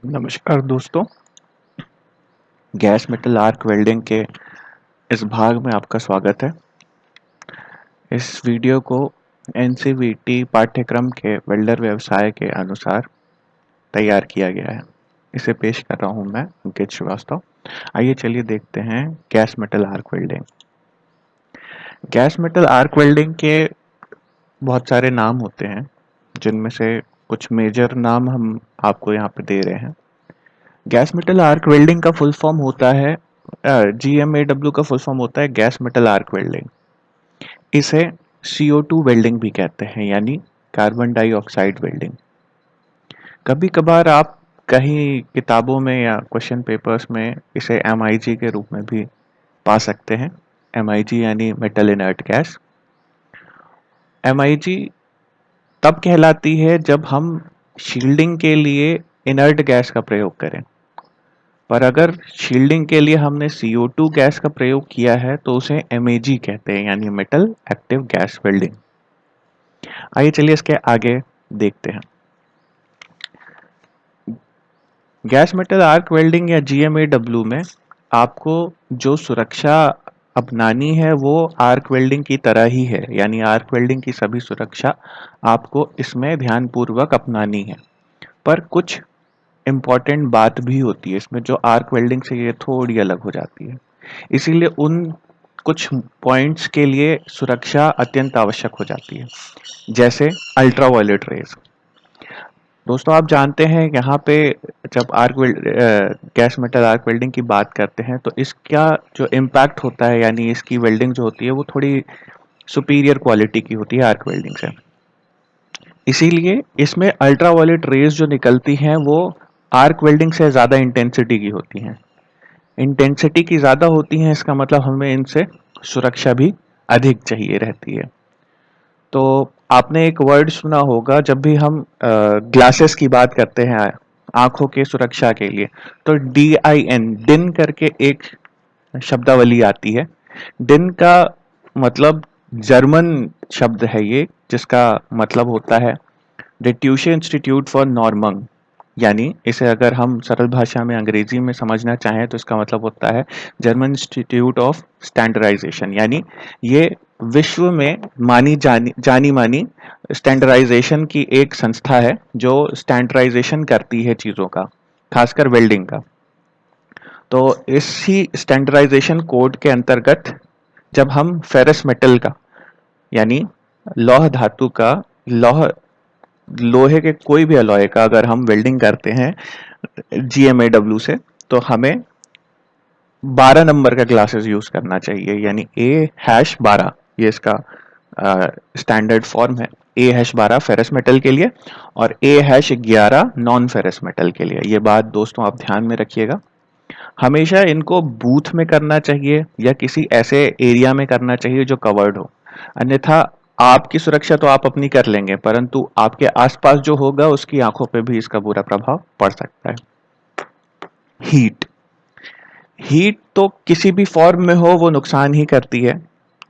नमस्कार दोस्तों। Gas metal arc welding के इस भाग में आपका स्वागत है। इस वीडियो को एनसीवीटी पाठ्यक्रम के वेल्डर व्यवसाय के अनुसार तैयार किया गया है। इसे पेश कर रहा हूं मैं अंकित श्रीवास्तव। आइए चलिए देखते हैं gas metal arc welding. Gas metal arc welding के बहुत सारे नाम होते हैं, जिनमें से कुछ मेजर नाम हम आपको यहाँ पे दे रहे हैं। गैस मेटल आर्क वेल्डिंग का फुल फॉर्म होता है GMAW का फुल फॉर्म होता है गैस मेटल आर्क वेल्डिंग। इसे CO2 वेल्डिंग भी कहते हैं, यानी कार्बन डाइऑक्साइड वेल्डिंग। कभी कभार आप कहीं किताबों में या क्वेश्चन पेपर्स में इसे MIG के रूप में भी पा सकते हैं। MIG यानी मेटल इनर्ट गैस। MIG तब कहलाती है जब हम शील्डिंग के लिए इनर्ट गैस का प्रयोग करें, पर अगर शील्डिंग के लिए हमने CO2 गैस का प्रयोग किया है तो उसे MAG कहते हैं, यानी मेटल एक्टिव गैस वेल्डिंग। आइए चलिए इसके आगे देखते हैं। गैस मेटल आर्क वेल्डिंग या GMAW में आपको जो सुरक्षा अपनानी है वो आर्क वेल्डिंग की तरह ही है, यानी आर्क वेल्डिंग की सभी सुरक्षा आपको इसमें ध्यानपूर्वक अपनानी है। पर कुछ इम्पॉर्टेंट बात भी होती है इसमें, जो आर्क वेल्डिंग से ये थोड़ी अलग हो जाती है। इसीलिए उन कुछ पॉइंट्स के लिए सुरक्षा अत्यंत आवश्यक हो जाती है, जैसे अल्ट्रावायलेट रेज। दोस्तों आप जानते हैं यहाँ पे जब गैस मेटल आर्क वेल्डिंग की बात करते हैं तो इसका जो इम्पैक्ट होता है, यानी इसकी वेल्डिंग जो होती है वो थोड़ी सुपीरियर क्वालिटी की होती है आर्क वेल्डिंग से। इसीलिए इसमें अल्ट्रावायलेट रेज जो निकलती हैं वो आर्क वेल्डिंग से ज़्यादा इंटेंसिटी की होती हैं। इंटेंसिटी की ज़्यादा होती हैं, इसका मतलब हमें इनसे सुरक्षा भी अधिक चाहिए रहती है। तो आपने एक वर्ड सुना होगा, जब भी हम ग्लासेस की बात करते हैं आंखों के सुरक्षा के लिए, तो DIN डिन करके एक शब्दावली आती है। डिन का मतलब जर्मन शब्द है ये, जिसका मतलब होता है डिट्यूशन इंस्टीट्यूट फॉर नॉर्मंग। यानी इसे अगर हम सरल भाषा में अंग्रेजी में समझना चाहें तो इसका मतलब होता है जर्मन इंस्टीट्यूट ऑफ स्टैंडर्डाइजेशन। यानी ये विश्व में जानी मानी स्टैंडर्डाइजेशन की एक संस्था है जो स्टैंडर्डाइजेशन करती है चीज़ों का, खासकर वेल्डिंग का। तो इसी स्टैंडर्डाइजेशन कोड के अंतर्गत जब हम फेरस मेटल का, यानी लौह धातु का, लोहे के कोई भी अलॉय का अगर हम वेल्डिंग करते हैं GMAW से, तो हमें 12 नंबर का ग्लासेस यूज करना चाहिए, यानी A-12। ये इसका स्टैंडर्ड फॉर्म है। A-12 फेरस मेटल के लिए और A-11 नॉन फेरस मेटल के लिए। ये बात दोस्तों आप ध्यान में रखिएगा। हमेशा इनको बूथ में करना चाहिए या किसी ऐसे एरिया में करना चाहिए जो कवर्ड हो। अन्यथा आपकी सुरक्षा तो आप अपनी कर लेंगे, परंतु आपके आसपास जो होगा उसकी आंखों पे भी इसका बुरा प्रभाव पड़ सकता है। हीट हीट तो किसी भी फॉर्म में हो वो नुकसान ही करती है।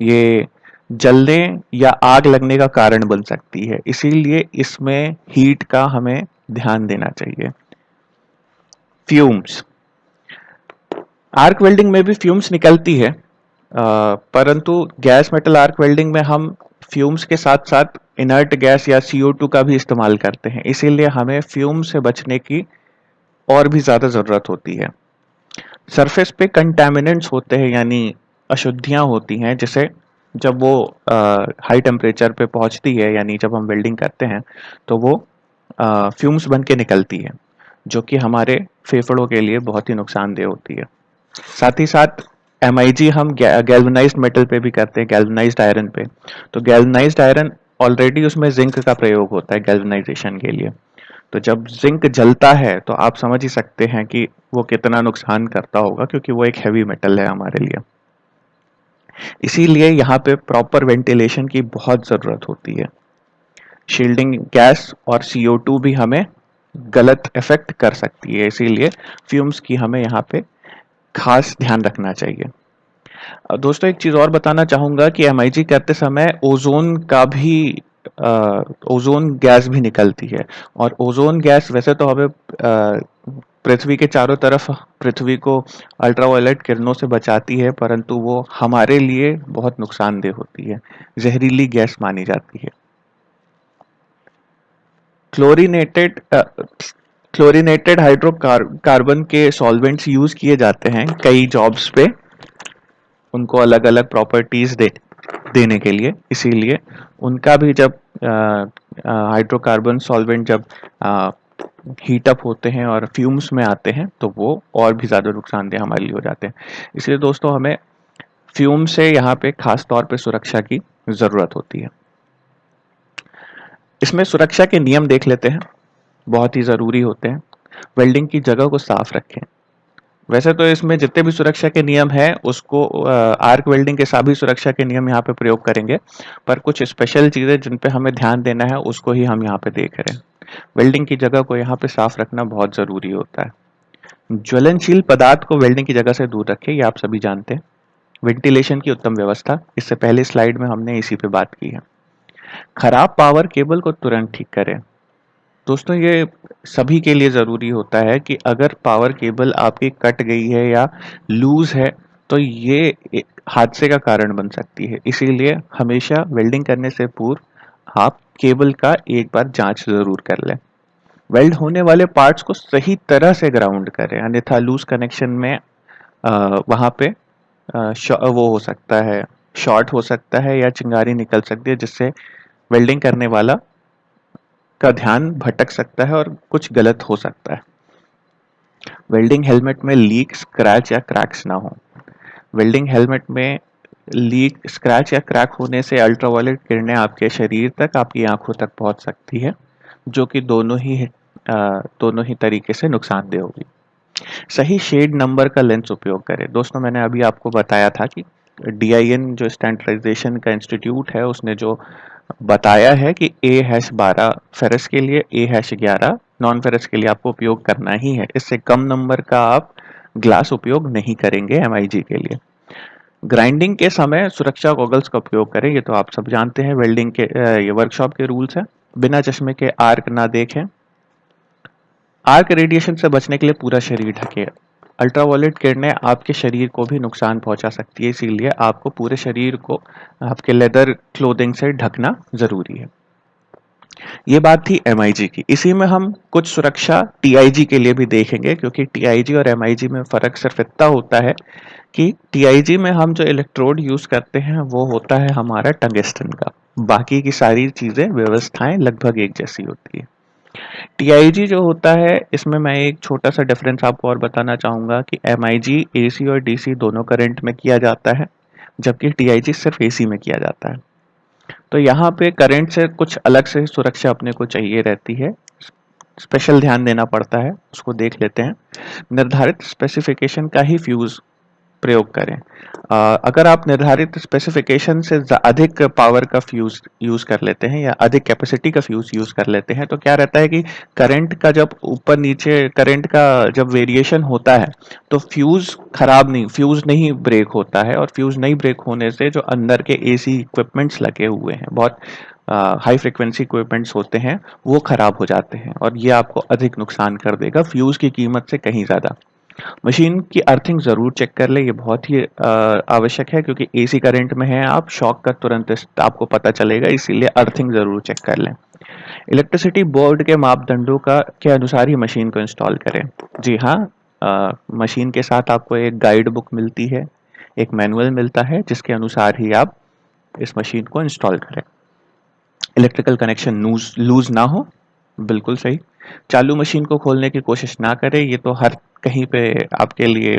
ये जलने या आग लगने का कारण बन सकती है, इसीलिए इसमें हीट का हमें ध्यान देना चाहिए। फ्यूम्स, आर्क वेल्डिंग में भी फ्यूम्स निकलती है, परंतु गैस मेटल आर्क वेल्डिंग में हम फ्यूम्स के साथ साथ इनर्ट गैस या CO2 का भी इस्तेमाल करते हैं, इसीलिए हमें फ्यूम से बचने की और भी ज़्यादा ज़रूरत होती है। सरफेस पे कंटेमिनेंट्स होते हैं, यानी अशुद्धियाँ होती हैं, जिसे जब वो हाई टेम्परेचर पे पहुंचती है, यानी जब हम वेल्डिंग करते हैं तो वो फ्यूम्स बन के निकलती है, जो कि हमारे फेफड़ों के लिए बहुत ही नुकसानदेह होती है। साथ ही साथ MIG हम गैल्वेनाइज्ड मेटल पे भी करते हैं, गैल्वेनाइज्ड आयरन पे। तो गैल्वेनाइज्ड आयरन ऑलरेडी उसमें जिंक का प्रयोग होता है गैल्वेनाइजेशन के लिए। तो जब जिंक जलता है तो आप समझ ही सकते हैं कि वो कितना नुकसान करता होगा, क्योंकि वो एक हैवी मेटल है हमारे लिए। इसीलिए यहाँ पे प्रॉपर वेंटिलेशन की बहुत ज़रूरत होती है। शील्डिंग गैस और CO2 भी हमें गलत इफेक्ट कर सकती है, इसीलिए फ्यूम्स की हमें यहाँ पे खास ध्यान रखना चाहिए। दोस्तों एक चीज़ और बताना चाहूँगा कि MIG करते समय ओजोन गैस भी निकलती है। और ओजोन गैस वैसे तो हमें पृथ्वी के चारों तरफ पृथ्वी को अल्ट्रावायलेट किरणों से बचाती है, परंतु वो हमारे लिए बहुत नुकसानदेह होती है, जहरीली गैस मानी जाती है। क्लोरीनेटेड क्लोरीनेटेड हाइड्रोकार्बन के सॉल्वेंट्स यूज किए जाते हैं कई जॉब्स पे, उनको अलग अलग प्रॉपर्टीज देने के लिए। इसीलिए उनका भी जब हाइड्रोकार्बन सॉल्वेंट जब हीट अप होते हैं और फ्यूम्स में आते हैं तो वो और भी ज़्यादा नुकसानदेह हमारे लिए हो जाते हैं। इसलिए दोस्तों हमें फ्यूम से यहाँ पे खास तौर पे सुरक्षा की ज़रूरत होती है। इसमें सुरक्षा के नियम देख लेते हैं, बहुत ही ज़रूरी होते हैं। वेल्डिंग की जगह को साफ रखें। वैसे तो इसमें जितने भी सुरक्षा के नियम हैं उसको आर्क वेल्डिंग के सभी सुरक्षा के नियम यहाँ पे प्रयोग करेंगे, पर कुछ स्पेशल चीज़ें जिन पे हमें ध्यान देना है उसको ही हम यहाँ पे देख रहे हैं। वेल्डिंग की जगह को यहाँ पे साफ रखना बहुत ज़रूरी होता है। ज्वलनशील पदार्थ को वेल्डिंग की जगह से दूर रखें, ये आप सभी जानते हैं। वेंटिलेशन की उत्तम व्यवस्था, इससे पहले स्लाइड में हमने इसी पे बात की है। खराब पावर केबल को तुरंत ठीक करें। दोस्तों ये सभी के लिए ज़रूरी होता है कि अगर पावर केबल आपकी कट गई है या लूज है तो ये एक हादसे का कारण बन सकती है। इसीलिए हमेशा वेल्डिंग करने से पूर्व आप केबल का एक बार जांच ज़रूर कर लें। वेल्ड होने वाले पार्ट्स को सही तरह से ग्राउंड करें, अन्यथा लूज कनेक्शन में वहाँ पे वो हो सकता है, शॉर्ट हो सकता है या चिंगारी निकल सकती है, जिससे वेल्डिंग करने वाला का ध्यान भटक सकता है और कुछ गलत हो सकता है। वेल्डिंग हेलमेट में लीक, स्क्रैच या क्रैक्स ना हो। वेल्डिंग हेलमेट में लीक, स्क्रैच या क्रैक होने से अल्ट्रावायलेट किरणें आपके शरीर तक, आपकी आंखों तक पहुंच सकती है, जो कि दोनों ही तरीके से नुकसानदेह होगी। सही शेड नंबर का लेंस उपयोग करें। दोस्तों मैंने अभी आपको बताया था कि DIN जो स्टैंडर्डाइजेशन का इंस्टीट्यूट है उसने जो बताया है कि A-12 फेरस के लिए, A-11 नॉन फेरस के लिए आपको उपयोग करना ही है। इससे कम नंबर का आप ग्लास उपयोग नहीं करेंगे MIG के लिए। ग्राइंडिंग के समय सुरक्षा गॉगल्स का उपयोग करें, ये तो आप सब जानते हैं, वेल्डिंग के ये वर्कशॉप के रूल्स हैं। बिना चश्मे के आर्क ना देखें। आर्क रेडिएशन से बचने के लिए पूरा शरीर ढके। अल्ट्रावायलेट किरणें आपके शरीर को भी नुकसान पहुंचा सकती है, इसीलिए आपको पूरे शरीर को आपके लेदर क्लोथिंग से ढकना जरूरी है। ये बात थी MIG की। इसी में हम कुछ सुरक्षा TIG के लिए भी देखेंगे, क्योंकि TIG और MIG में फर्क सिर्फ इतना होता है कि TIG में हम जो इलेक्ट्रोड यूज करते हैं वो होता है हमारा टंगस्टन का, बाकी की सारी चीजें व्यवस्थाएं लगभग एक जैसी होती है। TIG जो होता है इसमें मैं एक छोटा सा डिफरेंस आपको और बताना चाहूंगा कि MIG AC और DC दोनों करंट में किया जाता है, जबकि TIG सिर्फ AC में किया जाता है। तो यहाँ पे करंट से कुछ अलग से सुरक्षा अपने को चाहिए रहती है, स्पेशल ध्यान देना पड़ता है, उसको देख लेते हैं। निर्धारित स्पेसिफिकेशन का ही फ्यूज प्रयोग करें। अगर आप निर्धारित स्पेसिफिकेशन से अधिक पावर का फ्यूज यूज कर लेते हैं या अधिक कैपेसिटी का फ्यूज यूज कर लेते हैं तो क्या रहता है कि करंट का जब ऊपर नीचे करंट का जब वेरिएशन होता है तो फ्यूज नहीं ब्रेक होता है, और फ्यूज नहीं ब्रेक होने से जो अंदर के AC इक्विपमेंट्स लगे हुए हैं, बहुत हाई फ्रिक्वेंसी इक्विपमेंट्स होते हैं, वो खराब हो जाते हैं और ये आपको अधिक नुकसान कर देगा फ्यूज की कीमत से कहीं ज्यादा। मशीन की अर्थिंग ज़रूर चेक कर ले, ये बहुत ही आवश्यक है, क्योंकि AC करंट में है आप, शॉक का तुरंत आपको पता चलेगा, इसीलिए अर्थिंग ज़रूर चेक कर लें। इलेक्ट्रिसिटी बोर्ड के मापदंडों के अनुसार ही मशीन को इंस्टॉल करें। जी हाँ, मशीन के साथ आपको एक गाइड बुक मिलती है, एक मैनुअल मिलता है, जिसके अनुसार ही आप इस मशीन को इंस्टॉल करें। इलेक्ट्रिकल कनेक्शन लूज ना हो, बिल्कुल सही। चालू मशीन को खोलने की कोशिश ना करें, ये तो हर कहीं पे आपके लिए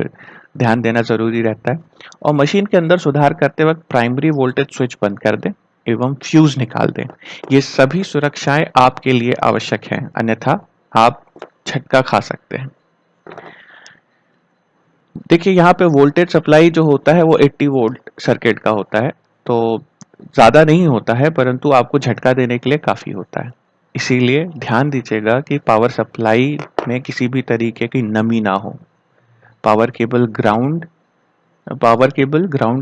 ध्यान देना ज़रूरी रहता है। और मशीन के अंदर सुधार करते वक्त प्राइमरी वोल्टेज स्विच बंद कर दें एवं फ्यूज निकाल दें। ये सभी सुरक्षाएं आपके लिए आवश्यक हैं, अन्यथा आप झटका खा सकते हैं। देखिए यहाँ पे वोल्टेज सप्लाई जो होता है वो 80 वोल्ट सर्किट का होता है, तो ज़्यादा नहीं होता है, परंतु आपको झटका देने के लिए काफ़ी होता है। इसीलिए ध्यान दीजिएगा कि पावर सप्लाई में किसी भी तरीके की नमी ना हो। पावर केबल ग्राउंड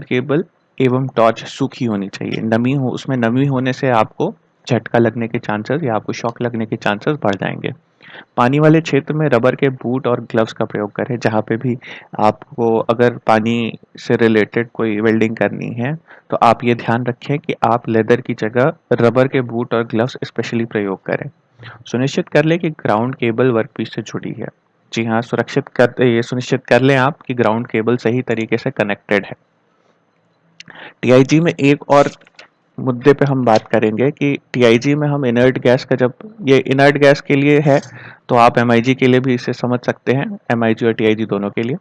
केबल एवं टॉर्च सूखी होनी चाहिए। उसमें नमी होने से आपको झटका लगने के चांसेस या आपको शॉक लगने के चांसेस बढ़ जाएंगे। पानी वाले क्षेत्र में रबर के बूट और ग्लव्स का प्रयोग करें। जहाँ पे भी आपको अगर पानी से रिलेटेड कोई वेल्डिंग करनी है तो आप ये ध्यान रखें कि आप लेदर की जगह रबर के बूट और ग्लव्स स्पेशली प्रयोग करें। सुनिश्चित कर लें कि ग्राउंड केबल वर्कपीस से जुड़ी है। जी हाँ, ये सुनिश्चित कर लें आप कि ग्राउंड केबल सही तरीके से कनेक्टेड है। टीआईजी में एक और मुद्दे पे हम बात करेंगे कि टीआईजी में हम इनर्ट गैस का, जब ये इनर्ट गैस के लिए है तो आप एमआईजी के लिए भी इसे समझ सकते हैं, एमआईजी और टीआईजी दोनों के लिए।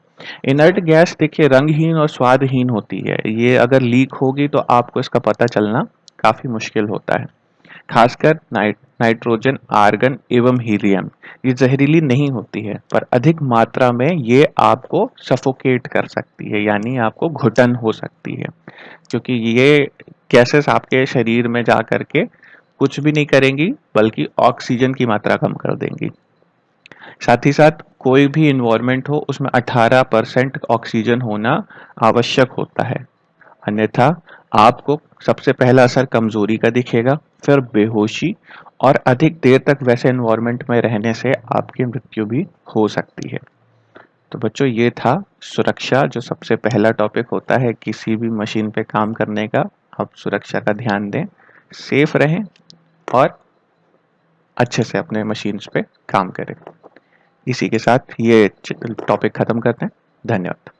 इनर्ट गैस देखिए रंगहीन और स्वादहीन होती है। ये अगर लीक होगी तो आपको इसका पता चलना काफी मुश्किल होता है। खासकर नाइट्रोजन, आर्गन एवं हीलियम ये जहरीली नहीं होती है, पर अधिक मात्रा में ये आपको सफोकेट कर सकती है, यानी आपको घुटन हो सकती है, क्योंकि ये गैसेस आपके शरीर में जा करके कुछ भी नहीं करेंगी बल्कि ऑक्सीजन की मात्रा कम कर देंगी। साथ ही साथ कोई भी इन्वायरमेंट हो उसमें 18% ऑक्सीजन होना आवश्यक होता है, अन्यथा आपको सबसे पहला असर कमजोरी का दिखेगा, फिर बेहोशी और अधिक देर तक वैसे एनवायरनमेंट में रहने से आपकी मृत्यु भी हो सकती है। तो बच्चों ये था सुरक्षा, जो सबसे पहला टॉपिक होता है किसी भी मशीन पे काम करने का। आप सुरक्षा का ध्यान दें, सेफ रहें और अच्छे से अपने मशीन्स पे काम करें। इसी के साथ ये टॉपिक खत्म करते हैं। धन्यवाद।